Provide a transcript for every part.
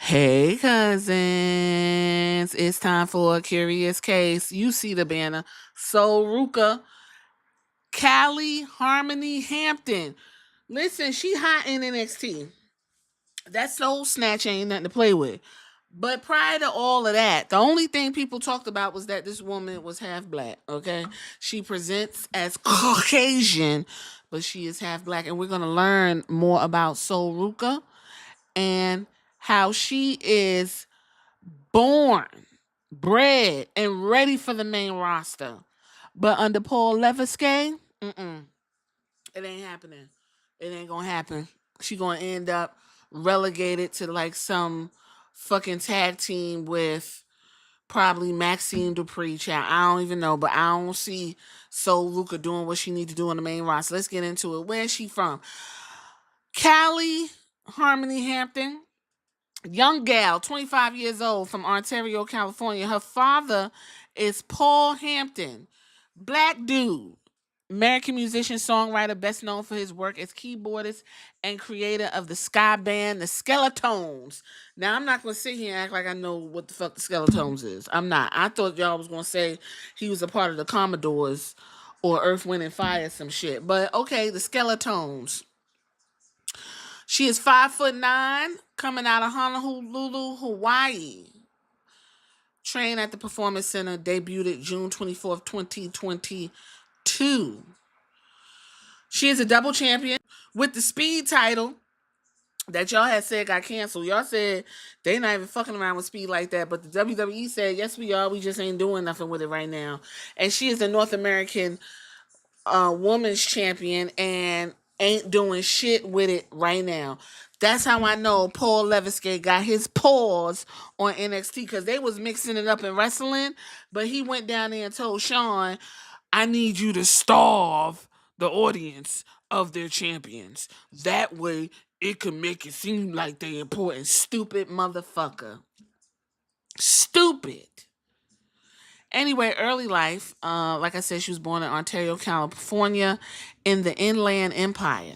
Hey, cousins. It's time for a curious case. You see the banner. Sol Ruka, Callie Harmony Hampton. Listen, she hot in NXT. That soul snatch ain't nothing to play with. But prior to all of that, the only thing people talked about was that this woman was half black, okay? She presents as Caucasian, but she is half black. And we're going to learn more about Sol Ruka and how she is born, bred, and ready for the main roster. But under Paul Leviskay, it ain't happening. It ain't gonna happen. She gonna end up relegated to like some fucking tag team with probably Maxine Dupree. Child, I don't even know, but I don't see Sol Luca doing what she need to do on the main roster. Let's get into it. Where's she from? Callie Harmony Hampton. Young gal, 25 years old, from Ontario, California. Her father is Paul Hampton, black dude, American musician, songwriter, best known for his work as keyboardist and creator of the ska band, the Skeletones. Now, I'm not going to sit here and act like I know what the fuck the Skeletones is. I'm not. I thought y'all was going to say he was a part of the Commodores or Earth, Wind, and Fire, some shit. But okay, the Skeletones. She is 5'9", coming out of Honolulu, Hawaii. Trained at the Performance Center, debuted June 24th, 2022. She is a double champion with the Speed title that y'all had said got canceled. Y'all said they not even fucking around with Speed like that, but the WWE said, yes, we are. We just ain't doing nothing with it right now. And she is the North American women's champion and ain't doing shit with it right now. That's how I know Paul Leviskay got his paws on NXT, because they was mixing it up in wrestling, but he went down there and told Sean, I need you to starve the audience of their champions. That way it could make it seem like they important. Stupid motherfucker. Stupid. Anyway, early life, like I said, she was born in Ontario, California, in the Inland Empire.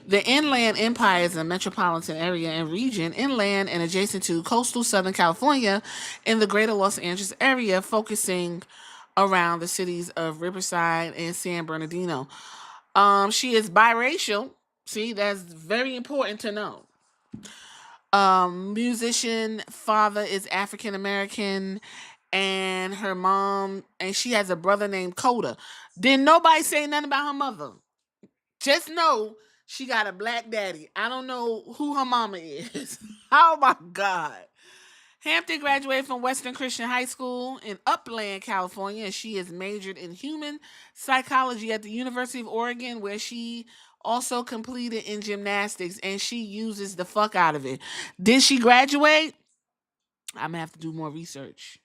The Inland Empire is a metropolitan area and region inland and adjacent to coastal Southern California in the greater Los Angeles area, focusing around the cities of Riverside and San Bernardino. She is biracial. See, that's very important to know. Musician, father is African American, and her mom, and she has a brother named Coda. Didn't nobody say nothing about her mother. Just know she got a black daddy. I don't know who her mama is. Oh my God. Hampton graduated from Western Christian High School in Upland, California, and she is majored in human psychology at the University of Oregon, where she also completed in gymnastics, and she uses the fuck out of it. Did she graduate? I'm gonna have to do more research.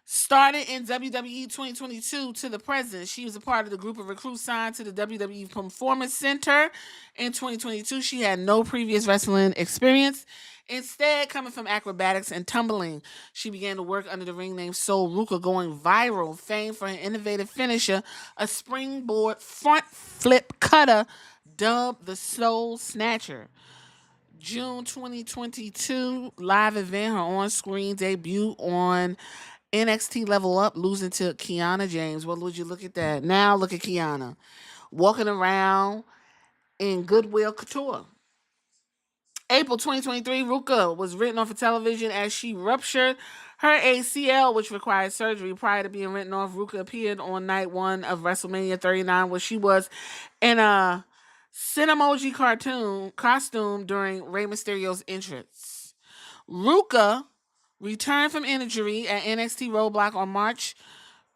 Started in WWE 2022 to the present. She was a part of the group of recruits signed to the WWE Performance Center in 2022. She had no previous wrestling experience. Instead, coming from acrobatics and tumbling, she began to work under the ring name Sol Ruka, going viral, famed for her innovative finisher, a springboard front flip cutter dubbed the Soul Snatcher. June 2022 live event, her on-screen debut on NXT Level Up, losing to Kiana James. Well, would you look at that? Now look at Kiana walking around in Goodwill Couture. April 2023, Ruka was written off of television as she ruptured her ACL, which required surgery. Prior to being written off, Ruka appeared on night one of WrestleMania 39, where she was in a Cinemoji cartoon costume during Rey Mysterio's entrance. Ruka returned from injury at NXT Roadblock on March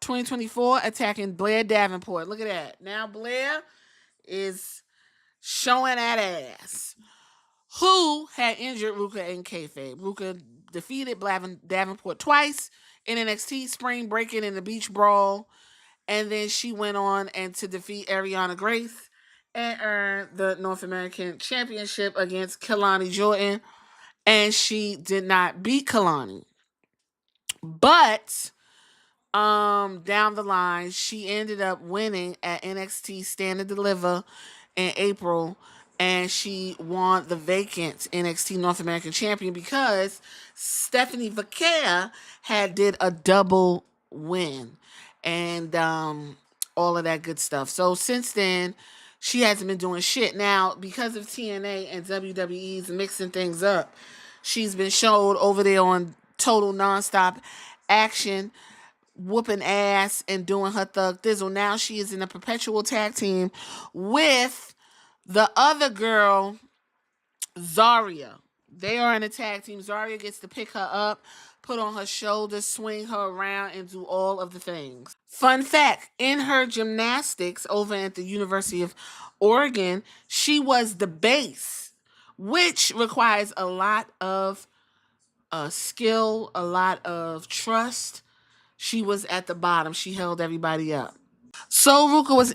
2024, attacking Blair Davenport. Look at that. Now Blair is showing that ass. Who had injured Ruka in kayfabe. Ruka defeated Davenport twice in NXT, spring breaking in the beach brawl, and then she went on and to defeat Ariana Grace and earned the North American Championship against Kelani Jordan, and she did not beat Kelani. But down the line, she ended up winning at NXT Stand and Deliver in April and she won the vacant NXT North American champion because Stephanie Vaquer had did a double win, and all of that good stuff. So since then, she hasn't been doing shit. Now, because of TNA and WWE's mixing things up, she's been showed over there on Total Nonstop Action, whooping ass and doing her thug thizzle. Now she is in a perpetual tag team with the other girl, Zarya. They are in a tag team. Zarya gets to pick her up, put on her shoulders, swing her around, and do all of the things. Fun fact, in her gymnastics over at the University of Oregon, she was the base, which requires a lot of skill, a lot of trust. She was at the bottom. She held everybody up. Sol Ruka was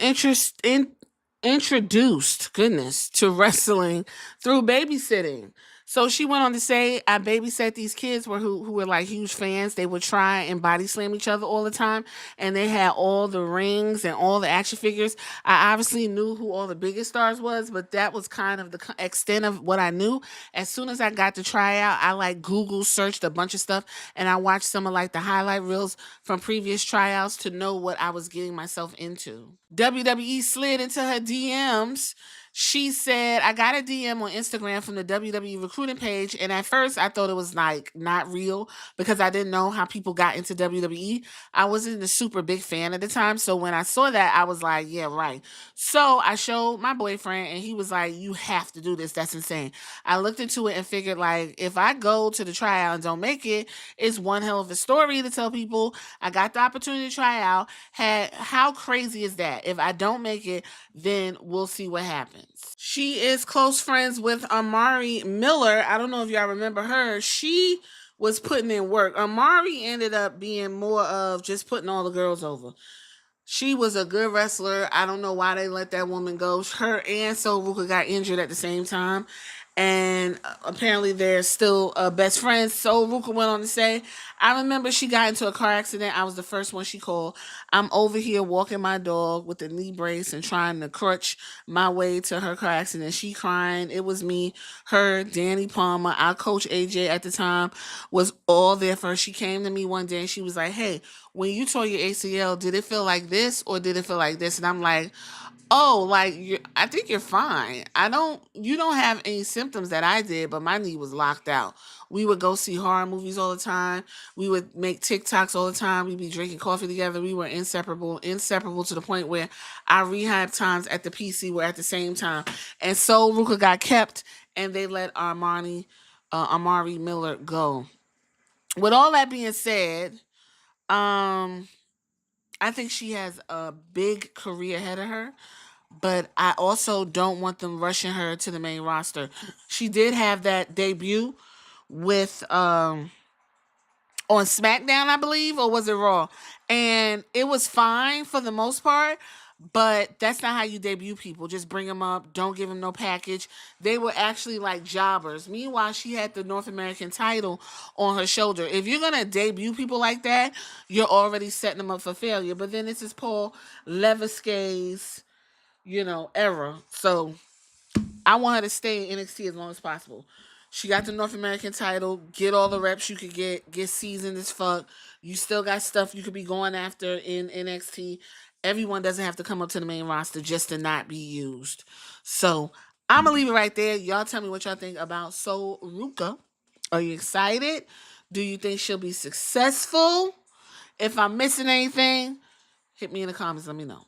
introduced, goodness, to wrestling through babysitting. So she went on to say, I babysat these kids who were like huge fans. They would try and body slam each other all the time. And they had all the rings and all the action figures. I obviously knew who all the biggest stars was, but that was kind of the extent of what I knew. As soon as I got to try out, I like Google searched a bunch of stuff, and I watched some of like the highlight reels from previous tryouts to know what I was getting myself into. WWE slid into her DMs. She said, I got a DM on Instagram from the WWE recruiting page, and at first I thought it was like not real because I didn't know how people got into WWE. I wasn't a super big fan at the time, so when I saw that, I was like, yeah, right. So I showed my boyfriend, and he was like, you have to do this. That's insane. I looked into it and figured, like, if I go to the tryout and don't make it, it's one hell of a story to tell people. I got the opportunity to try out. How crazy is that? If I don't make it, then we'll see what happens. She is close friends with Amari Miller. I don't know if y'all remember her. She was putting in work. Amari ended up being more of just putting all the girls over. She was a good wrestler. I don't know why they let that woman go. Her and Sol Ruka got injured at the same time. And apparently they're still best friends. Sol Ruka went on to say, I remember she got into a car accident. I was the first one she called. I'm over here walking my dog with the knee brace and trying to crutch my way to her car accident. She crying. It was me, her, Danny Palmer, our coach AJ at the time was all there for her. She came to me one day and she was like, hey, when you tore your ACL, did it feel like this or did it feel like this? And I'm like, oh, like I think you're fine. You don't have any symptoms that I did, but my knee was locked out. We would go see horror movies all the time. We would make TikToks all the time. We'd be drinking coffee together. We were inseparable to the point where our rehab times at the PC were at the same time. And so Ruka got kept, and they let Amari Miller go. With all that being said, I think she has a big career ahead of her, but I also don't want them rushing her to the main roster. She did have that debut with on SmackDown, I believe, or was it Raw? And it was fine for the most part, but that's not how you debut people. Just bring them up, don't give them no package. They were actually like jobbers. Meanwhile, she had the North American title on her shoulder. If you're going to debut people like that, you're already setting them up for failure. But then this is Paul Levesque's, era. So I want her to stay in NXT as long as possible. She got the North American title. Get all the reps you could get seasoned as fuck. You still got stuff you could be going after in NXT. Everyone doesn't have to come up to the main roster just to not be used. So I'm going to leave it right there. Y'all tell me what y'all think about Sol Ruka. Are you excited? Do you think she'll be successful? If I'm missing anything, hit me in the comments. Let me know.